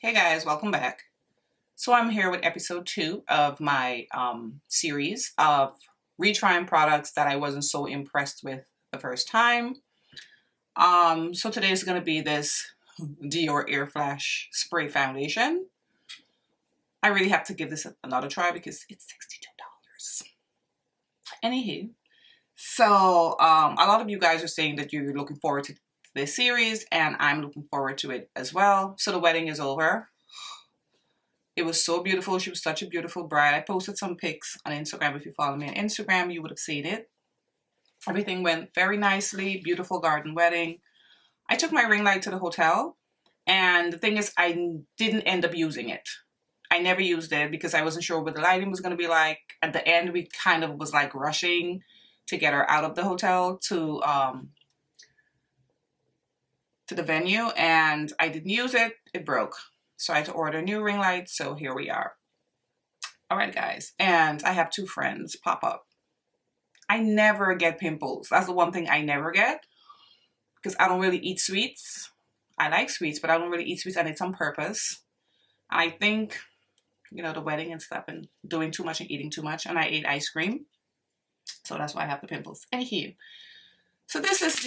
Hey guys, welcome back. So I'm here with episode 2 of my series of retrying products that I wasn't so impressed with the first time. So today is going to be this Dior Airflash Spray Foundation. I really have to give this another try because it's $62. Anywho, so a lot of you guys are saying that you're looking forward to this series, and I'm looking forward to it as well. So the wedding is over. It was so beautiful. She was such a beautiful bride. I posted some pics on Instagram. If you follow me on Instagram, you would have seen it. Everything went very nicely. Beautiful garden wedding. I took my ring light to the hotel, and the thing is, I didn't end up using it. I never used it because I wasn't sure what the lighting was going to be like. At the end, we kind of was like rushing to get her out of the hotel to the venue, and I didn't use it. It broke. So I had to order a new ring light. So here we are. All right, guys. And I have 2 friends pop up. I never get pimples. That's the one thing I never get because I don't really eat sweets. I like sweets, but I don't really eat sweets, and it's on purpose. I think, you know, the wedding and stuff and doing too much and eating too much, and I ate ice cream. So that's why I have the pimples. Anywho, so this is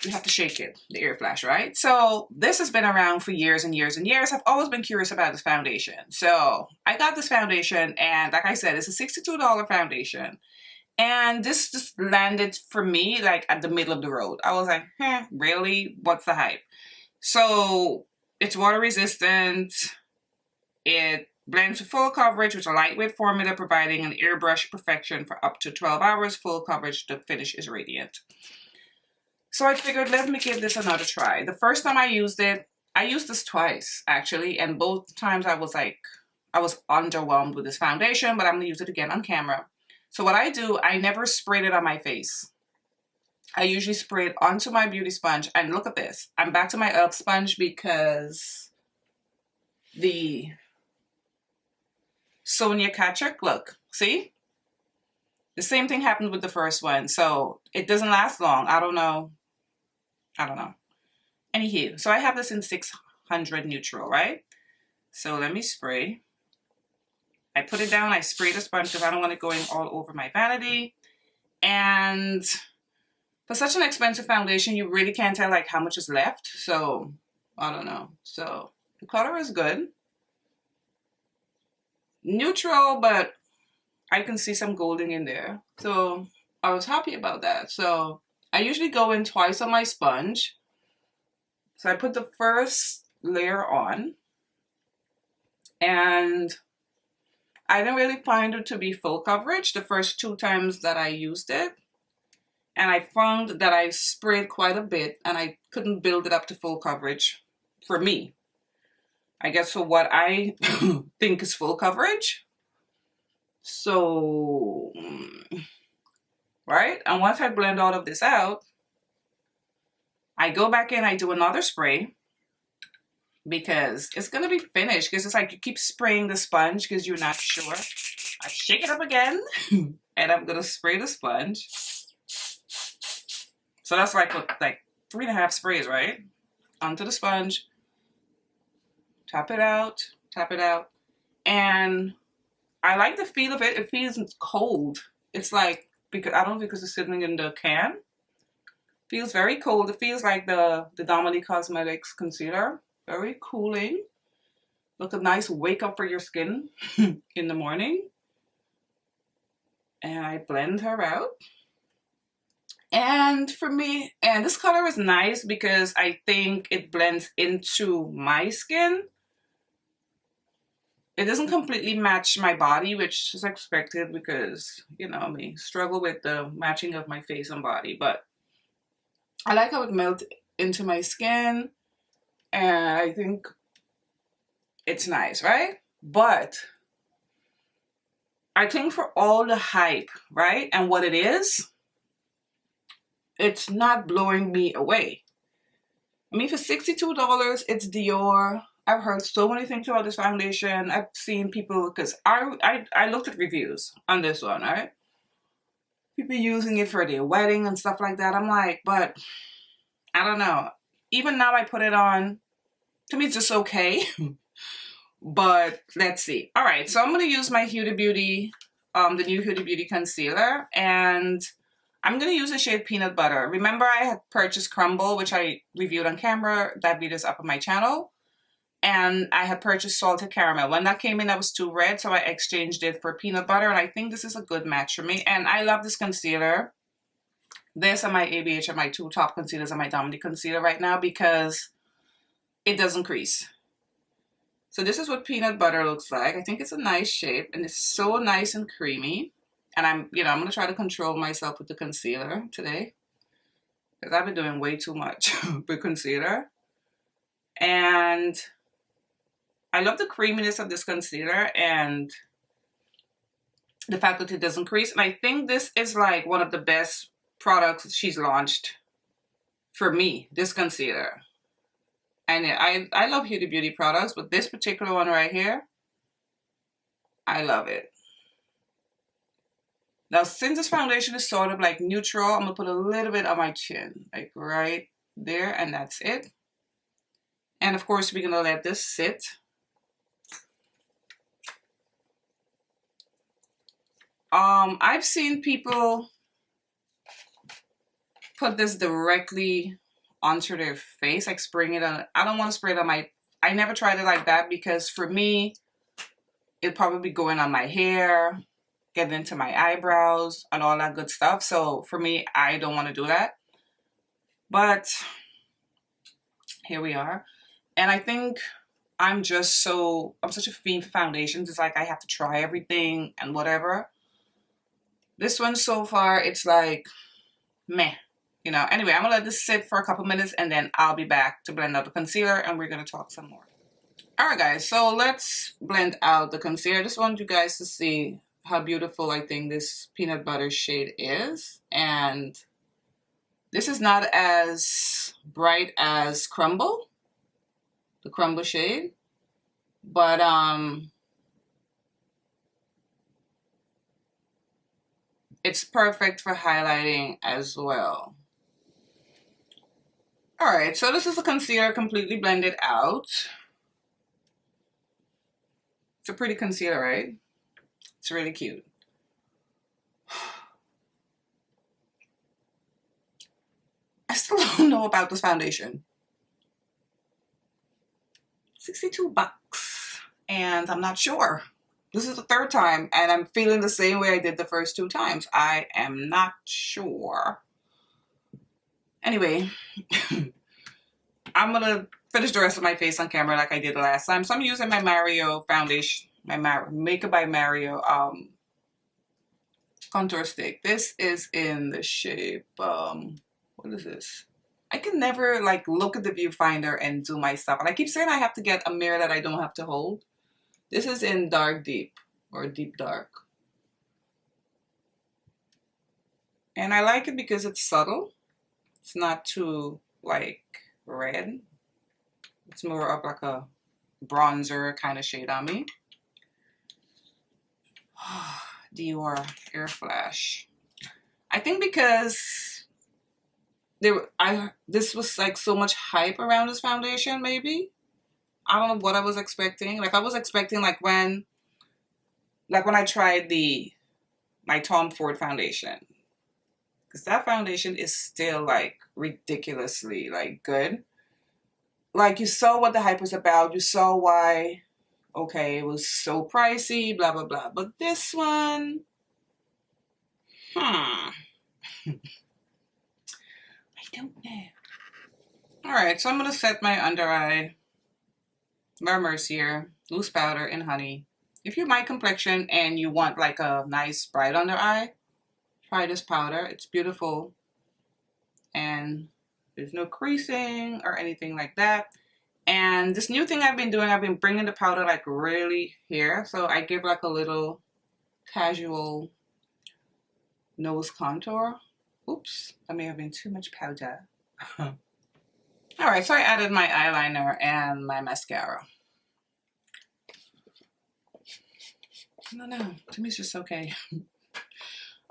you have to shake it, the Airflash, right? So this has been around for years and years and years. I've always been curious about this foundation. So I got this foundation, and like I said, it's a $62 foundation. And this just landed for me like at the middle of the road. I was like, really? What's the hype? So it's water resistant. It blends to full coverage with a lightweight formula, providing an airbrush perfection for up to 12 hours. Full coverage, the finish is radiant. So I figured, let me give this another try. The first time I used it, I used this twice actually, and both times I was underwhelmed with this foundation, but I'm gonna use it again on camera. So what I do, I never sprayed it on my face. I usually spray it onto my beauty sponge, and look at this. I'm back to my e.l.f. sponge because the Sonia Kachuk, look, see? The same thing happened with the first one, so it doesn't last long. I don't know. Anywho, so I have this in 600 neutral, right? So let me spray. I put it down, I spray the sponge because I don't want it going all over my vanity. And for such an expensive foundation, you really can't tell like how much is left. So, I don't know. So, the color is good. Neutral, but I can see some golding in there. So, I was happy about that. So, I usually go in twice on my sponge. So I put the first layer on, and I didn't really find it to be full coverage the first 2 times that I used it. And I found that I sprayed quite a bit, and I couldn't build it up to full coverage for me. I guess for what I think is full coverage. So, right? And once I blend all of this out, I go back in, I do another spray because it's going to be finished. Because it's like you keep spraying the sponge because you're not sure. I shake it up again and I'm going to spray the sponge. So that's like 3.5 sprays, right? Onto the sponge. Tap it out. And I like the feel of it. It feels cold. It's like, because I don't know because it's sitting in the can. Feels very cold. It feels like the Dominique Cosmetics concealer. Very cooling. Look, a nice wake up for your skin in the morning. And I blend her out. And for me, and this color is nice because I think it blends into my skin. It doesn't completely match my body, which is expected because, you know, me struggle with the matching of my face and body. But I like how it melts into my skin, and I think it's nice, right? But I think for all the hype, right, and what it is, it's not blowing me away. I mean, for $62, it's Dior. I've heard so many things about this foundation. I've seen people, because I looked at reviews on this one, right? People using it for their wedding and stuff like that. I'm like, but I don't know. Even now I put it on, To me, it's just okay. But let's see. All right, so I'm going to use my Huda Beauty, the new Huda Beauty concealer, and I'm going to use the shade Peanut Butter. Remember, I had purchased Crumble, which I reviewed on camera. That video is up on my channel. And I had purchased Salted Caramel. When that came in, that was too red, so I exchanged it for Peanut Butter, and I think this is a good match for me. And I love this concealer. This and my ABH are my two top concealers and my Dominique concealer right now because it doesn't crease. So this is what Peanut Butter looks like. I think it's a nice shape, and it's so nice and creamy. And I'm going to try to control myself with the concealer today because I've been doing way too much with concealer. And I love the creaminess of this concealer and the fact that it doesn't crease. And I think this is like one of the best products she's launched for me, this concealer. And I love Huda Beauty products, but this particular one right here, I love it. Now, since this foundation is sort of like neutral, I'm going to put a little bit on my chin, like right there, and that's it. And of course, we're going to let this sit. I've seen people put this directly onto their face, like spraying it on. I don't want to spray it on my, I never tried it like that because for me, it'd probably be going on my hair, getting into my eyebrows and all that good stuff. So for me, I don't want to do that. But here we are. And I think I'm such a fiend for foundations. It's like I have to try everything and whatever. This one so far, it's like, meh. You know, anyway, I'm going to let this sit for a couple minutes and then I'll be back to blend out the concealer and we're going to talk some more. Alright guys, so let's blend out the concealer. I just want you guys to see how beautiful I think this Peanut Butter shade is. And this is not as bright as Crumble, the Crumble shade. But, it's perfect for highlighting as well. Alright, so this is the concealer completely blended out. It's a pretty concealer, right? It's really cute. I still don't know about this foundation. 62 bucks. And I'm not sure. This is the third time and I'm feeling the same way I did the first two times. I am not sure. Anyway, I'm going to finish the rest of my face on camera like I did the last time. So I'm using my Mario foundation, my Makeup by Mario contour stick. This is in the shape, what is this? I can never like look at the viewfinder and do my stuff. And I keep saying I have to get a mirror that I don't have to hold. This is in Dark Deep or Deep Dark. And I like it because it's subtle. It's not too like red. It's more of like a bronzer kind of shade on me. Dior Airflash. I think because this was like so much hype around this foundation, maybe. I don't know what I was expecting. Like I was expecting like when I tried my Tom Ford foundation. Because that foundation is still like ridiculously like good. Like you saw what the hype was about. You saw why, okay, it was so pricey, blah, blah, blah. But this one, I don't know. All right, so I'm going to set my under eye, Laura Mercier, loose powder in honey. If you're my complexion and you want like a nice bright under eye, try this powder. It's beautiful. And there's no creasing or anything like that. And this new thing I've been doing, I've been bringing the powder like really here. So I give like a little casual nose contour. Oops, that may have been too much powder. Alright, so I added my eyeliner and my mascara. No, to me it's just okay.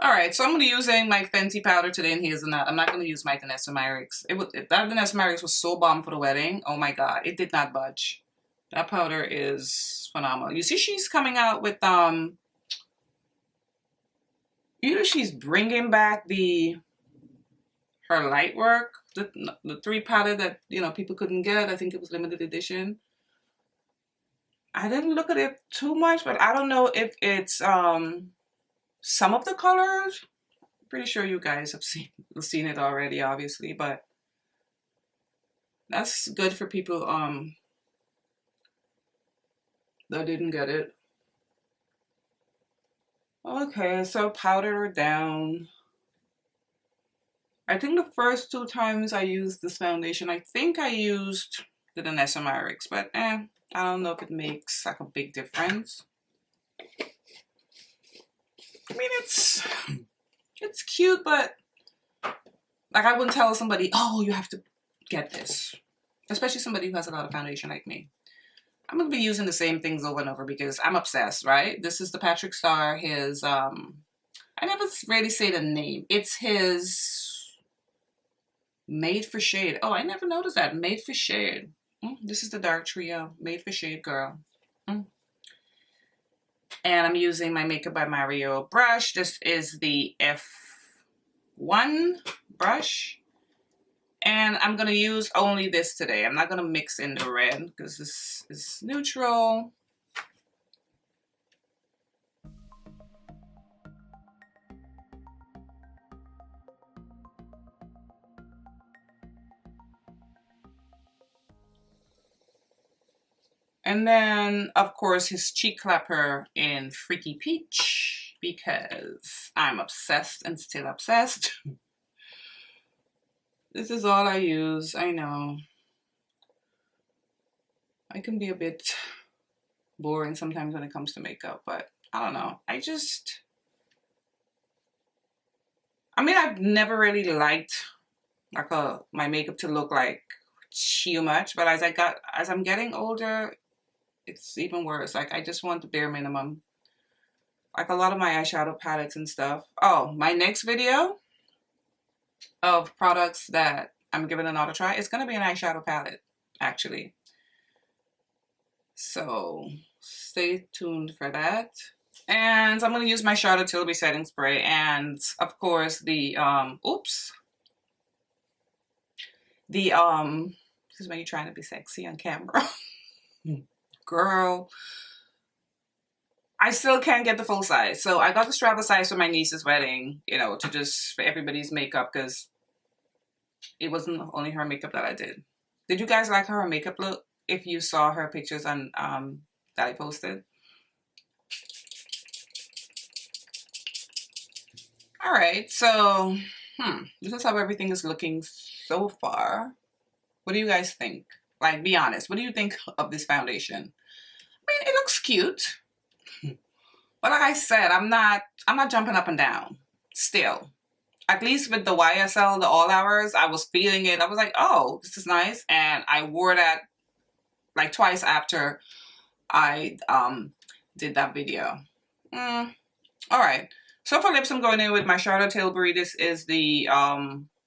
All right, so I'm going to be using my Fenty powder today in Hazelnut. I'm not going to use my Denesomyrix. That Denesomyrix was so bomb for the wedding. Oh my God, it did not budge. That powder is phenomenal. You see, she's coming out with either she's bringing back her light work, the 3 palette that people couldn't get. I think it was limited edition. I didn't look at it too much, but I don't know if it's some of the colors. I'm pretty sure you guys have seen it already, obviously, but that's good for people that didn't get it. Okay, so powder down. I think the first 2 times I used this foundation, I think I used the Denesomyrix, but I don't know if it makes like a big difference. I mean, it's cute, but like I wouldn't tell somebody, oh, you have to get this. Especially somebody who has a lot of foundation like me. I'm going to be using the same things over and over because I'm obsessed, right? This is the Patrick Star, his, I never really say the name. It's his Made for Shade. Oh, I never noticed that. Made for Shade. This is the Dark Trio. Made for Shade, girl. And I'm using my Makeup by Mario brush. This is the F1 brush. And I'm going to use only this today. I'm not going to mix in the red because this is neutral. And then, of course, his cheek clapper in Freaky Peach because I'm obsessed and still obsessed. This is all I use. I know. I can be a bit boring sometimes when it comes to makeup, but I don't know. I mean, I've never really liked like my makeup to look like too much, but as I'm getting older, it's even worse. Like I just want the bare minimum. Like a lot of my eyeshadow palettes and stuff. Oh, my next video of products that I'm giving another try, it's gonna be an eyeshadow palette, actually. So stay tuned for that. And I'm gonna use my Charlotte Tilbury setting spray and of course the this is when you're trying to be sexy on camera. Girl. I still can't get the full size. So I got the travel size for my niece's wedding, to just for everybody's makeup because it wasn't only her makeup that I did. Did you guys like her makeup look? If you saw her pictures on that I posted. All right, so this is how everything is looking so far. What do you guys think? Like, be honest. What do you think of this foundation? I mean, it looks cute. But like I said, I'm not jumping up and down still. At least with the YSL, the All Hours, I was feeling it. I was like, oh, this is nice. And I wore that like twice after I did that video. All right. So for lips, I'm going in with my Charlotte Tilbury. This is the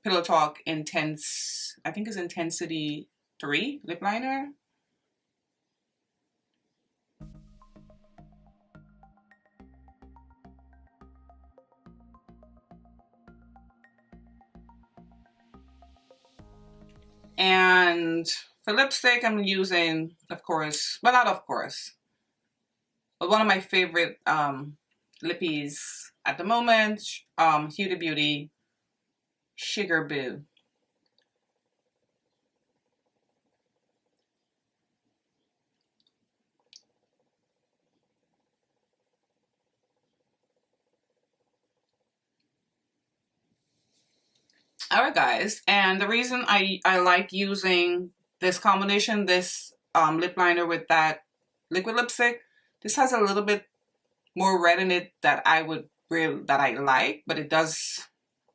Pillow Talk Intense, I think it's Intensity 3 lip liner. And for lipstick, I'm using, of course, well, not of course, but one of my favorite lippies at the moment, Huda Beauty Sugar Boo. Alright guys, and the reason I like using this combination, this lip liner with that liquid lipstick, this has a little bit more red in it that I like, but it does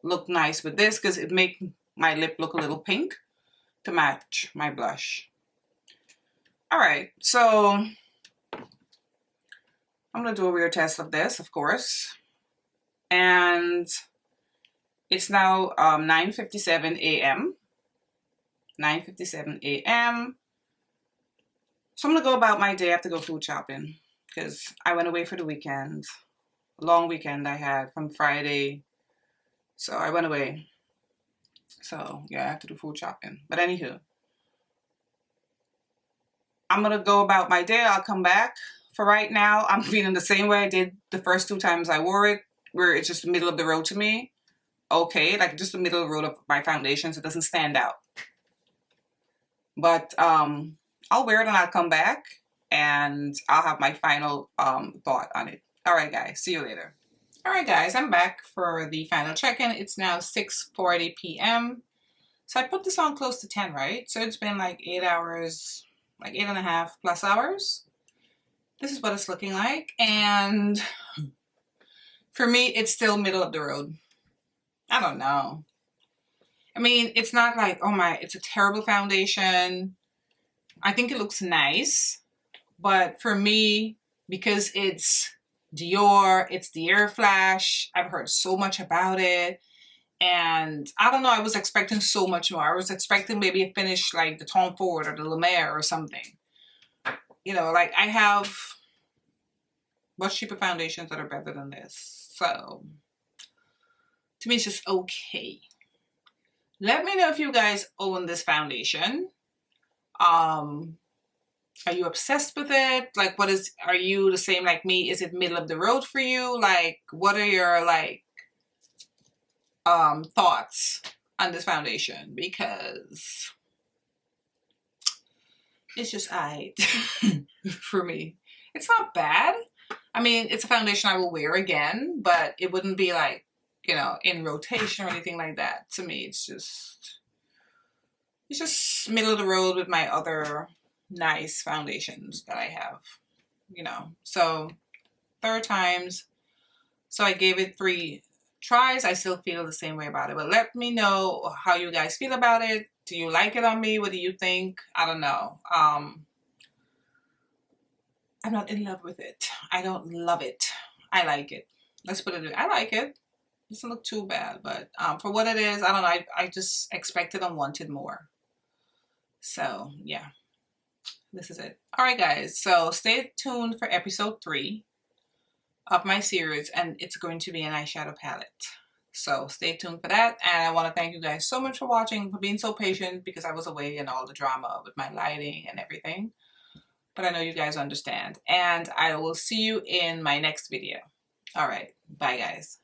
look nice with this because it makes my lip look a little pink to match my blush. Alright, so I'm gonna do a rear test of this, of course. And it's now 9:57 a.m. 9:57 a.m. So I'm gonna go about my day. I have to go food shopping because I went away for the weekend. A long weekend I had from Friday. So I went away. So yeah, I have to do food shopping. But anywho, I'm gonna go about my day. I'll come back. For right now, I'm feeling the same way I did the first 2 times I wore it, where it's just the middle of the road to me. Okay, like just the middle of the road of my foundation, so it doesn't stand out. But I'll wear it and I'll come back and I'll have my final thought on it. All right, guys, see you later. All right, guys, I'm back for the final check-in. It's now 6:40 p.m. So I put this on close to 10, right? So it's been like 8 hours, like 8.5 plus hours. This is what it's looking like. And for me, it's still middle of the road. I don't know. I mean, it's not like, oh my, it's a terrible foundation. I think it looks nice. But for me, because it's Dior, it's the Airflash, I've heard so much about it. And I don't know, I was expecting so much more. I was expecting maybe a finish like the Tom Ford or the Longwear or something. You know, like I have much cheaper foundations that are better than this. So, to me, it's just okay. Let me know if you guys own this foundation. Are you obsessed with it? Like, are you the same like me? Is it middle of the road for you? Like, what are your, like, thoughts on this foundation? Because it's just alright for me. It's not bad. I mean, it's a foundation I will wear again, but it wouldn't be like, you know, in rotation or anything like that. To me, it's just middle of the road with my other nice foundations that I have, you know. So 3rd times. So I gave it 3 tries. I still feel the same way about it. But let me know how you guys feel about it. Do you like it on me? What do you think? I don't know. I'm not in love with it. I don't love it. I like it. Let's put it. I like it. It doesn't look too bad, but for what it is, I don't know. I just expected and wanted more. So yeah, this is it. All right, guys. So stay tuned for episode 3 of my series, and it's going to be an eyeshadow palette. So stay tuned for that. And I want to thank you guys so much for watching, for being so patient, because I was away and all the drama with my lighting and everything. But I know you guys understand. And I will see you in my next video. All right. Bye, guys.